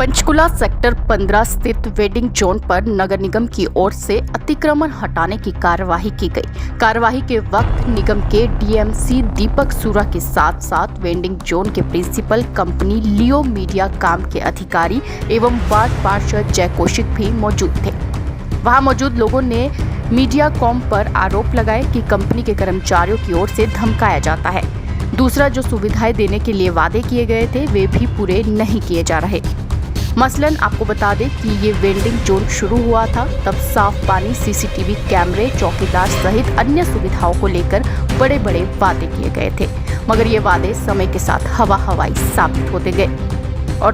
Panchkula sector 15 स्थित wedding zone पर नगर निगम की ओर से अतिक्रमण हटाने की कार्यवाही की गई। कार्यवाही के वक्त निगम के डीएमसी दीपक सूरा के साथ साथ वेडिंग जोन के प्रिंसिपल कंपनी लियो मीडिया काम के अधिकारी एवं वार्ड पार्षद जय कौशिक भी मौजूद थे। वहां मौजूद लोगों ने मीडिया कॉम पर आरोप लगाए कि कंपनी के कर्मचारियों की ओर से धमकाया जाता है। दूसरा, जो सुविधाएं देने के लिए वादे किए गए थे वे भी पूरे नहीं किए जा रहे। मसलन आपको बता दें कि ये वेंडिंग जोन शुरू हुआ था तब साफ पानी, सीसीटीवी कैमरे, चौकीदार सहित अन्य सुविधाओं को लेकर बड़े बड़े वादे किए गए थे, मगर ये वादे समय के साथ हवाई साबित होते गए और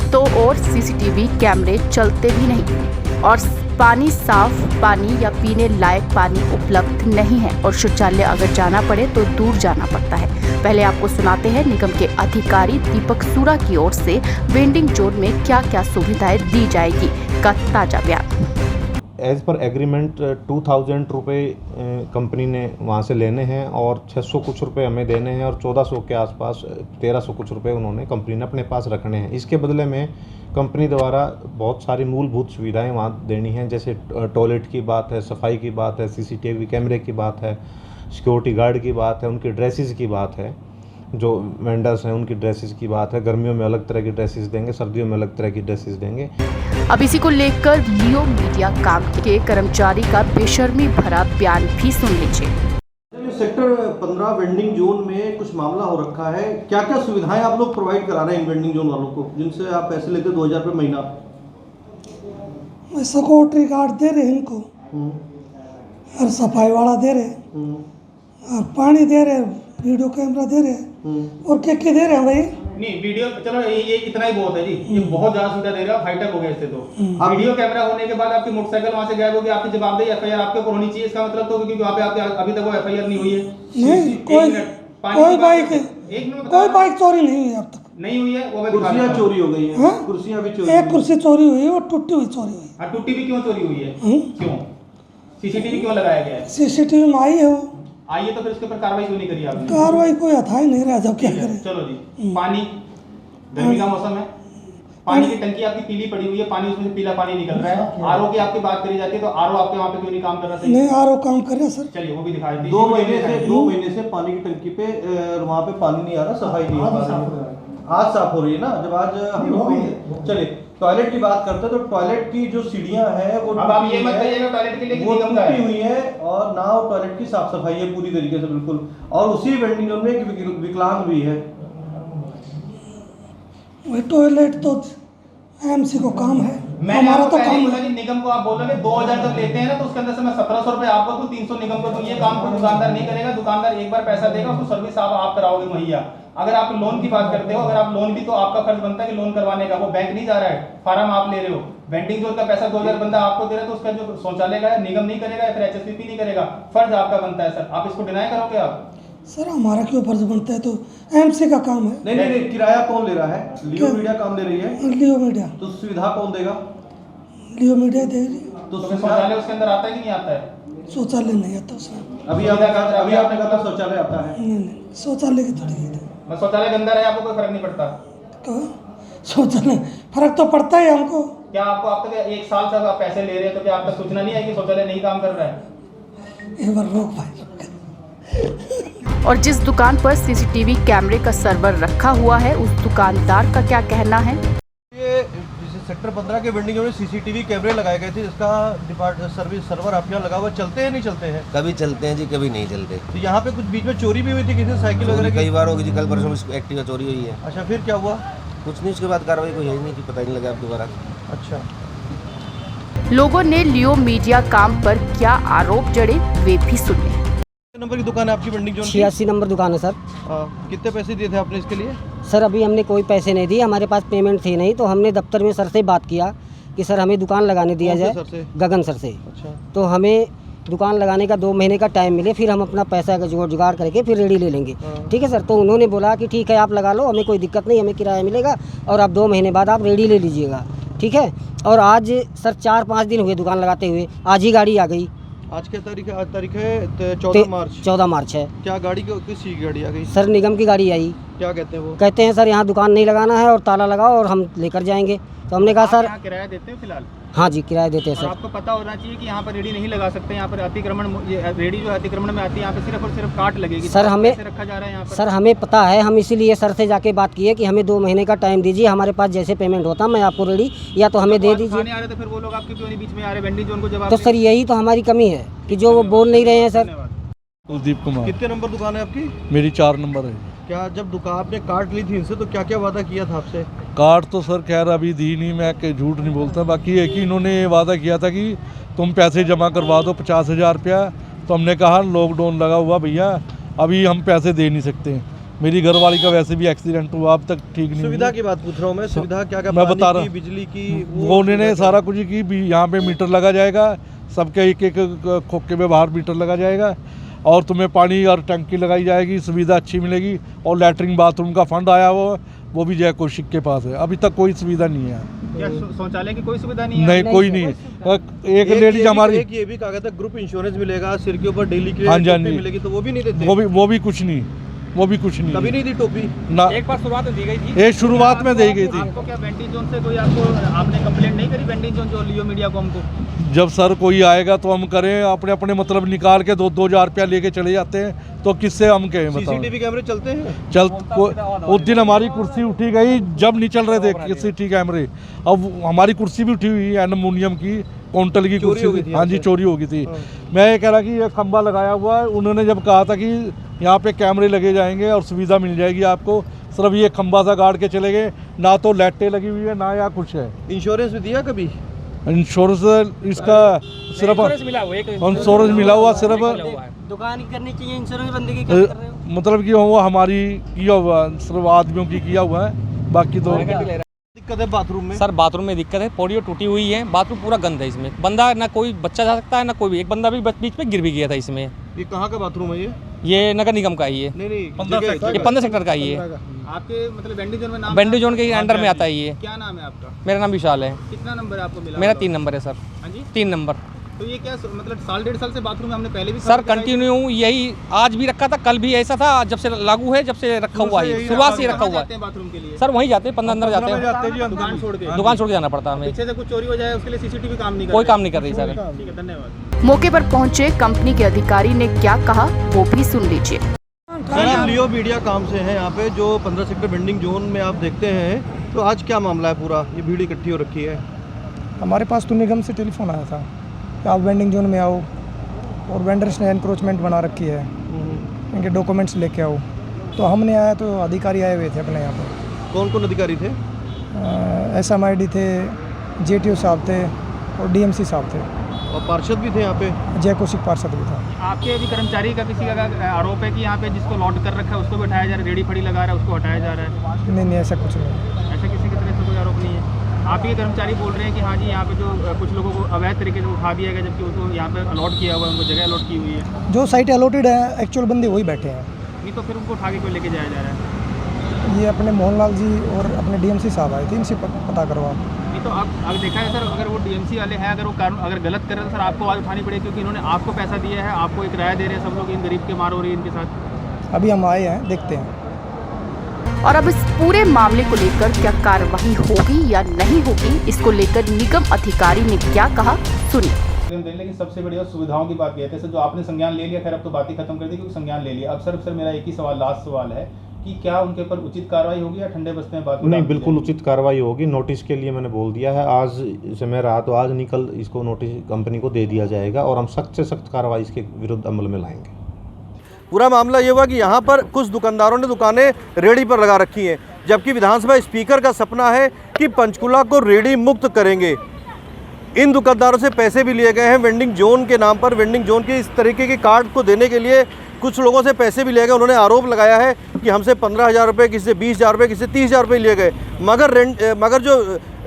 सीसीटीवी कैमरे चलते भी नहीं और पानी, साफ पानी या पीने लायक पानी उपलब्ध नहीं है और शौचालय अगर जाना पड़े तो दूर जाना पड़ता है। पहले आपको सुनाते हैं निगम के अधिकारी दीपक सूरा की ओर से वेंडिंग जोन में क्या क्या सुविधाएं दी जाएगी का ताजा बयान। एज पर एग्रीमेंट 2000 रुपये कंपनी ने वहाँ से लेने हैं और 600 कुछ रुपए हमें देने हैं और 1400 के आसपास 1300 कुछ रुपए उन्होंने कंपनी ने अपने पास रखने हैं। इसके बदले में कंपनी द्वारा बहुत सारी मूलभूत सुविधाएं वहाँ देनी हैं, जैसे टॉयलेट की बात है, सफाई की बात है, सीसीटीवी कैमरे की बात है, सिक्योरिटी गार्ड की बात है, उनकी ड्रेसेस की बात है, जो वेंडर्स हैं उनकी ड्रेसेस की बात है। गर्मियों में अलग तरह की ड्रेसेस देंगे, सर्दियों में अलग तरह की ड्रेसेस देंगे। अब इसी को लेकर लियो मीडिया काम के कर्मचारी का बेशर्मी भरा बयान भी सुन लीजिए। सेक्टर 15 वेंडिंग जोन में कुछ मामला हो रखा है, क्या क्या सुविधाएं आप लोग प्रोवाइड करा रहे हैं वेंडिंग जोन वालों को, जिनसे आप पैसे लेते 2000 रुपये महीना? सिक्योरिटी गार्ड दे रहे हैं इनको और सफाई वाला दे रहे और पानी दे रहे, वीडियो कैमरा दे रहे और क्या दे रहे हैं भाई? नहीं, वीडियो चलो ये इतना ही बहुत है जी, ये बहुत ज्यादा सुविधा दे रहे हो, फाइटर हो गया इससे। तो वीडियो कैमरा होने के बाद आपकी मोटरसाइकिल वहां से गायब होगी, आपकी जवाबदेही एफआईआर आपके ऊपर होनी चाहिए। इसका मतलब तो क्योंकि वहाँ पे आपके अभी तक वो एफआईआर नहीं हुई है। नहीं, कोई बाइक चोरी नहीं हुई अब तक, नहीं हुई है। वो कुर्सियां चोरी हो गई हैं, कुर्सियां भी चोरी, एक कुर्सी चोरी हुई और टूटी हुई चोरी हुई। हाँ, टूटी भी क्यों चोरी हुई है? क्यों? सीसीटीवी क्यों लगाया गया है? सीसीटीवी में आई है वो, आइए तो फिर उसके ऊपर कार्रवाई क्यों नहीं करी आपने? कार्रवाई कोई हथा ही नहीं रहा, जब क्या करें। चलो जी, पानी, गर्मी का मौसम है, पानी की टंकी आपकी पीली पड़ी हुई है, पानी उसमें से पीला पानी निकल रहा है। आरओ की आपकी बात करी जाती है तो आरओ आपके वहाँ पे क्यों नहीं काम कर रहा? नहीं, आरओ काम कर रहा सर। चलिए वो भी दिखाई दी। 2 महीने से पानी की टंकी पे वहाँ पे पानी नहीं आ रहा, सफाई नहीं हो रही। आज साफ हो रही है ना, जब आज हम लोग चलिए टॉयलेट की बात करते हैं तो टॉयलेट की जो सीढ़ियां हैं वो अब आप ये मत कहिएगा टॉयलेट के लिए वो टूटी हुई है और ना टॉयलेट की साफ सफाई है पूरी तरीके से बिल्कुल, और उसी वेंडिंग जोन में एक विकलांग भी है। वही टॉयलेट तो एमसी को काम है, हमारा तो काम है। निगम को आप बोलोगे 2000 जब लेते हैं ना तो उसके अंदर से मैं 1700 रुपए आपको दूं, 300 निगम को दूं। ये काम कोई दुकानदार नहीं करेगा। दुकानदार एक बार पैसा देगा, उसको सर्विस आप कराओगे मुहैया। अगर आप लोन की बात करते हो, अगर आप लोन भी तो आपका फर्ज बनता है कि लोन करवाने का, वो बैंक नहीं जा रहा है, फार्म आप ले रहे हो। वेंडिंग जोन का पैसा 2000 बंदा आपको दे रहा है तो उसका जो शौचालय का निगम नहीं करेगा या फिर एचएसपीपी नहीं करेगा, फर्ज आपका बनता है सर। आप इसको डिनाई करोगे? आप सर हमारा क्यों फर्ज बनता है, तो एमसी का काम है। नहीं, किराया कौन ले रहा है? लियो मीडिया काम ले रही है। लियो मीडिया तो सुविधा कौन देगा? लियो मीडिया दे रही। तो शौचालय उसके अंदर आता है कि नहीं आता है? शौचालय नहीं आता उसमें। अभी आपने कहा शौचालय आता है। नहीं, शौचालय की थोड़ी है। शौचालय गंदा है, आपको कोई फर्क नहीं पड़ता? शौचालय फर्क तो पड़ता है हमको। क्या आपको अब तक 1 साल से आप पैसे ले रहे हैं तो क्या आप तक सूचना नहीं है कि शौचालय नहीं काम कर रहा है? एक बार रोक भाई। और जिस दुकान पर सीसीटीवी कैमरे का सर्वर रखा हुआ है उस दुकानदार का क्या कहना है? ये सेक्टर 15 के वेंडिंग में सीसीटीवी कैमरे लगाए गए थे, जिसका सर्वर आपके यहाँ लगा हुआ, चलते हैं नहीं चलते हैं? कभी चलते हैं जी, कभी नहीं चलते। तो यहाँ पे कुछ बीच में चोरी भी हुई थी, किसी साइकिल वगैरह कई बार होगी जी, कल परसों एक्टिवा चोरी हुई है। अच्छा, फिर क्या हुआ? कुछ नहीं, उसके बाद कार्रवाई कोई है नहीं कि पता ही नहीं लगा अब दोबारा। अच्छा, लोगों ने लियो मीडिया काम पर क्या आरोप जड़े वे भी सुने। नंबर की दुकान है आपकी वेंडिंग जोन? 86 नंबर दुकान है सर। कितने पैसे दिए थे आपने इसके लिए? सर अभी हमने कोई पैसे नहीं दिए, हमारे पास पेमेंट थी नहीं, तो हमने दफ्तर में सर से बात किया कि सर हमें दुकान लगाने दिया जाए। सर से? गगन सर से। अच्छा। तो हमें दुकान लगाने का 2 महीने का टाइम मिले, फिर हम अपना पैसा का जुगाड़ करके फिर रेडी ले लेंगे। ठीक है सर। तो उन्होंने बोला कि ठीक है आप लगा लो, हमें कोई दिक्कत नहीं, हमें किराया मिलेगा और आप 2 महीने बाद आप रेडी ले लीजिएगा। ठीक है। और आज सर 4-5 दिन हुए दुकान लगाते हुए, आज ही गाड़ी आ गई। आज क्या तारीख है? आज तारीख है 14 मार्च। 14 मार्च है। क्या गाड़ी किस चीज़ की गाड़ी आ गई? सर निगम की गाड़ी आई। क्या कहते हैं वो? कहते हैं सर यहाँ दुकान नहीं लगाना है और ताला लगाओ और हम लेकर जाएंगे। तो हमने कहा सर यहाँ किराया देते हैं फिलहाल? हाँ जी किराया देते हैं और सर। आपको पता होना चाहिए कि यहाँ पर रेडी नहीं लगा सकते, यहाँ पर अतिक्रमण, ये रेडी जो अतिक्रमण में आती है यहाँ पे सिर्फ और सिर्फ काट लगेगी। सर हमें कैसे रखा जा रहा है यहाँ पर? सर हमें पता है, हम इसीलिए सर से जाके बात की है कि हमें 2 महीने का टाइम दीजिए, हमारे पास जैसे पेमेंट होता मैं आपको रेडी या तो हमें दे दीजिए। खाने आ रहे थे फिर वो लोग आपके क्यों नहीं बीच में आ रहे वेंडिंग जोन को जवाब? तो सर यही तो हमारी कमी है कि जो वो बोल नहीं रहे हैं सर। कुलदीप कुमार। कितने नंबर दुकान है आपकी? मेरी 4 नंबर है। क्या जब दुकान आपने कार्ड ली थी इनसे तो क्या क्या वादा किया था आपसे? कार्ड तो सर खैर अभी दी नहीं, मैं झूठ नहीं बोलता। बाकी एक ही इन्होंने ये वादा किया था कि तुम पैसे जमा करवा दो 50,000 रुपया। तो हमने कहा लॉकडाउन लगा हुआ भैया, अभी हम पैसे दे नहीं सकते। मेरी घरवाली का वैसे भी एक्सीडेंट हुआ, अब तक ठीक नहीं सुविधा हुई। की बात पूछ रहा हूँ मैं, सुविधा क्या क्या? मैं पानी बता रहा की, हूँ। बिजली की, वो उन्होंने सारा कुछ की भी, यहाँ पे मीटर लगा जाएगा, सबके एक खोखे में बाहर मीटर लगा जाएगा और तुम्हें पानी और टंकी लगाई जाएगी, सुविधा अच्छी मिलेगी। और लैट्रिन बाथरूम का फंड आया वो भी जय कौशिक के पास है। अभी तक कोई सुविधा नहीं है। क्या शौचालय की कोई सुविधा नहीं है? नहीं कोई नहीं है। एक लेडीज हमारी, एक ये भी कहा था ग्रुप इंश्योरेंस मिलेगा, सिर के ऊपर डेली की हाँ जी, हाँ टोपी जी। मिलेगी, तो वो भी नहीं देते? वो भी कुछ नहीं, वो भी कुछ नहीं कभी नहीं दी टोपी ना। एक बार शुरुआत में दी गई थी। ये शुरुआत में दी गई थी। आपको क्या वेंडिंग जोन से कोई आपने कंप्लेंट नहीं करी? वेंडिंग जोन जो लियो मीडिया को हमको जब सर कोई आएगा तो हम करें, अपने अपने मतलब निकाल के 2-2 हज़ार रुपया लेके चले जाते हैं, तो किससे हम कहें बताओ? सीसीटीवी कैमरे चलते हैं? उस दिन हमारी कुर्सी उठी गई जब नहीं चल रहे थे सीसीटीवी कैमरे। अब हमारी कुर्सी भी उठी हुई है एल्युमिनियम की, क्विंटल की चोरी हो गई कुर्सी। थी हाँ जी आपसे? चोरी हो गई थी। मैं ये कह रहा कि ये खंबा लगाया हुआ है, उन्होंने जब कहा था कि यहाँ पे कैमरे लगे जाएंगे और सुविधा मिल जाएगी आपको, सिर्फ ये खंबा सा गाड़ के चले गए। ना तो लाइटें लगी हुई है ना या कुछ है। इंश्योरेंस भी दिया कभी? इंश्योरेंस इसका सिर्फ इंश्योरेंस मिला हुआ सिर्फ दुकान करनी चाहिए इंश्योरेंस बंदे की मतलब कि वो हमारी किया हुआ सिर्फ आदमियों की किया हुआ है, बाकी तो दिक्कत है बाथरूम में? सर बाथरूम में दिक्कत है, पौड़ियों टूटी हुई है, बाथरूम पूरा गंद है इसमें। बंदा ना कोई बच्चा जा सकता है ना कोई भी, एक बंदा भी बीच में गिर भी गया था इसमें। ये कहाँ का बाथरूम है ये? ये नगर निगम का ही है, नहीं ये 15 सेक्टर का ही है। आपके मतलब वेंडिंग जोन में नाम? वेंडिंग जोन के अंडर में आता है ये। क्या नाम है आपका? मेरा नाम विशाल है। कितना नंबर आपको मिला? मेरा 3 नंबर है सर। हाँ जी? 3 नंबर। तो ये क्या मतलब 1.5 साल से बाथरूम में हमने पहले भी सर कंटिन्यू यही आज भी रखा था, कल भी ऐसा था, जब से लागू है जब से रखा हुआ है, शुरुआत से ही रखा हुआ है। बाथरूम के लिए सर वहीं जाते हैं, 15 अंदर जाते हैं, दुकान छोड़ के दुकान छोड़ के जाना पड़ता है हमें। पीछे से कुछ चोरी हो जाए उसके लिए सीसीटीवी काम नहीं कर कोई रहा काम नहीं कर रही सर। है। ठीक है, धन्यवाद। मौके पर पहुंचे कंपनी के अधिकारी ने क्या कहा वो भी सुन लीजिए। सर आप लियो मीडिया काम से हैं यहाँ पे, जो 15 सेक्टर वेंडिंग जोन में आप देखते हैं, तो आज क्या मामला है? पूरा ये भीड़ इकट्ठी हो रखी है। हमारे पास तो निगम से टेलीफोन आया था कि आप वेंडिंग जोन में आओ और वेंडर्स ने एनक्रोचमेंट बना रखी है, इनके डॉक्यूमेंट्स लेके आओ। तो हमने आया तो अधिकारी आए हुए थे अपने यहाँ पर। कौन कौन अधिकारी थे? SMID थे, JTO साहब थे और DMC साहब थे, और पार्षद भी थे यहाँ पे? जय कौशिक पार्षद भी था। आपके अभी कर्मचारी का किसी का आरोप है कि यहाँ पे जिसको लॉट कर रखा है उसको भी हटाया जा रहा है, रेडी फड़ी लगा रहा है उसको हटाया जा रहा है? नहीं ऐसा कुछ नहीं। ऐसा किसी की तरफ से कोई आरोप नहीं है? आप ही के कर्मचारी बोल रहे हैं कि हाँ जी यहाँ पे जो कुछ लोगों को अवैध तरीके से उठा दिया गया, जबकि उनको यहाँ पे अलॉट किया हुआ है, उनको जगह अलॉट की हुई है। जो साइट अलॉटेड है एक्चुअल बंदे वही बैठे हैं। नहीं तो फिर उनको उठा के कोई लेके जाया जा रहा है? ये अपने मोहनलाल जी और अपने DMC साहब आए थे, इनसे पता करवा। नहीं तो आप अगर देखा है सर, अगर वो DMC वाले हैं, अगर वो कानून अगर गलत कर रहे हैं सर, आपको आवाज़ उठानी पड़ेगी, क्योंकि इन्होंने आपको पैसा दिया है, आपको एक राय दे रहे हैं, सब लोग इन गरीब के मार हो रही है इनके साथ। अभी हम आए हैं, देखते हैं। और अब इस पूरे मामले को लेकर क्या कार्रवाई होगी या नहीं होगी, इसको लेकर निगम अधिकारी ने क्या कहा सुनिए। लेकिन सबसे बड़ी और सुविधाओं की बात कहते हैं सर, जो आपने संज्ञान ले लिया, खैर अब तो बात ही खत्म कर दी क्योंकि संज्ञान ले लिया। अब सर मेरा एक ही सवाल, लास्ट सवाल है कि क्या उनके ऊपर उचित कार्रवाई होगी या ठंडे बस्ते में बात? नहीं, बिल्कुल उचित कार्रवाई होगी। नोटिस के लिए मैंने बोल दिया है, आज समय रहा तो आज निकल इसको नोटिस कंपनी को दे दिया जाएगा और हम सख्त से सख्त कार्रवाई इसके विरुद्ध अमल में लाएंगे। पूरा मामला ये हुआ कि यहाँ पर कुछ दुकानदारों ने दुकानें रेडी पर लगा रखी हैं, जबकि विधानसभा स्पीकर का सपना है कि पंचकुला को रेडी मुक्त करेंगे। इन दुकानदारों से पैसे भी लिए गए हैं वेंडिंग जोन के नाम पर। वेंडिंग जोन के इस तरीके के कार्ड को देने के लिए कुछ लोगों से पैसे भी लिए गए। उन्होंने आरोप लगाया है कि हमसे 15,000 रुपये, किसी से 20,000 रुपये, किसी से 30,000 रुपये लिए गए, मगर जो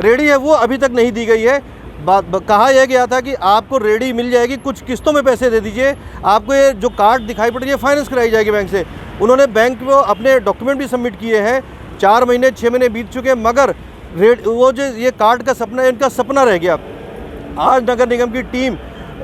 रेडी है वो अभी तक नहीं दी गई है। कहा यह गया था कि आपको रेडी मिल जाएगी, कुछ किस्तों में पैसे दे दीजिए, आपको ये जो कार्ड दिखाई पड़ रही है फाइनेंस कराई जाएगी बैंक से। उन्होंने बैंक को अपने डॉक्यूमेंट भी सबमिट किए हैं। 4 महीने 6 महीने बीत चुके हैं, मगर वो जो ये कार्ड का सपना है, इनका सपना रह गया। आज नगर निगम की टीम,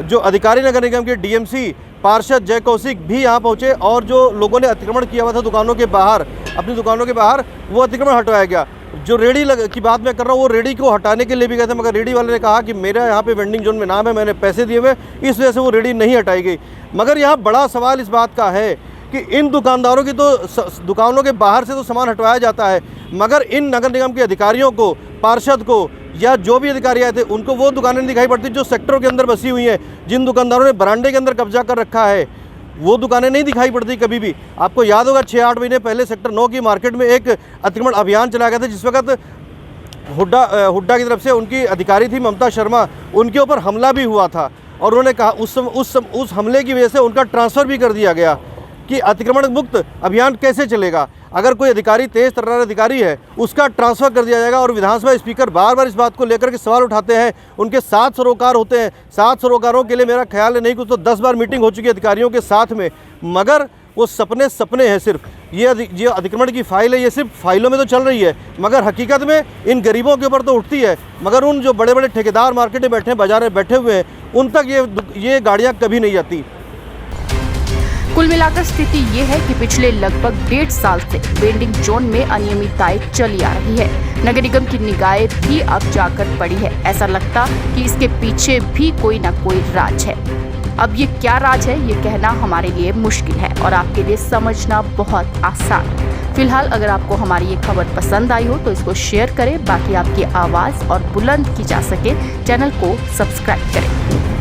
जो अधिकारी नगर निगम के DMC पार्षद जय कौशिक भी यहाँ पहुँचे और जो लोगों ने अतिक्रमण किया हुआ था दुकानों के बाहर, अपनी दुकानों के बाहर वो अतिक्रमण हटवाया गया। जो रेडी की बात मैं कर रहा हूँ, वो रेडी को हटाने के लिए भी गए थे, मगर रेडी वाले ने कहा कि मेरा यहाँ पे वेंडिंग जोन में नाम है, मैंने पैसे दिए हुए, इस वजह से वो रेडी नहीं हटाई गई। मगर यहाँ बड़ा सवाल इस बात का है कि इन दुकानदारों की तो दुकानों के बाहर से तो सामान हटवाया जाता है, मगर इन नगर निगम के अधिकारियों को, पार्षद को या जो भी अधिकारी आए थे उनको वो दुकानें नहीं दिखाई पड़ती जो सेक्टरों के अंदर बसी हुई हैं। जिन दुकानदारों ने बरामदे के अंदर कब्जा कर रखा है वो दुकानें नहीं दिखाई पड़ती कभी भी। आपको याद होगा 6-8 महीने पहले सेक्टर 9 की मार्केट में एक अतिक्रमण अभियान चलाया गया था, जिस वक्त हुड्डा की तरफ से उनकी अधिकारी थी ममता शर्मा, उनके ऊपर हमला भी हुआ था और उन्होंने कहा उस हमले की वजह से उनका ट्रांसफ़र भी कर दिया गया कि अतिक्रमण मुक्त अभियान कैसे चलेगा। अगर कोई अधिकारी तेज तर्रार अधिकारी है उसका ट्रांसफ़र कर दिया जाएगा। और विधानसभा स्पीकर बार बार इस बात को लेकर के सवाल उठाते हैं। उनके 7 सरोकार होते हैं, 7 सरोकारों के लिए मेरा ख्याल है नहीं कुछ तो 10 बार मीटिंग हो चुकी है अधिकारियों के साथ में, मगर वो सपने हैं। सिर्फ ये अतिक्रमण की फाइल है, ये सिर्फ फाइलों में तो चल रही है, मगर हकीकत में इन गरीबों के ऊपर तो उठती है। मगर उन जो बड़े बड़े ठेकेदार मार्केट में बैठे हैं, बाजार में बैठे हुए हैं, उन तक ये गाड़ियाँ कभी नहीं जाती। कुल मिलाकर स्थिति ये है कि पिछले लगभग 1.5 साल से वेंडिंग जोन में अनियमितताएं चली आ रही है। नगर निगम की निगाहें भी अब जाकर पड़ी है। ऐसा लगता कि इसके पीछे भी कोई ना कोई राज है। अब ये क्या राज है ये कहना हमारे लिए मुश्किल है और आपके लिए समझना बहुत आसान। फिलहाल अगर आपको हमारी ये खबर पसंद आई हो तो इसको शेयर करें। बाकी आपकी आवाज़ और बुलंद की जा सके चैनल को सब्सक्राइब करें।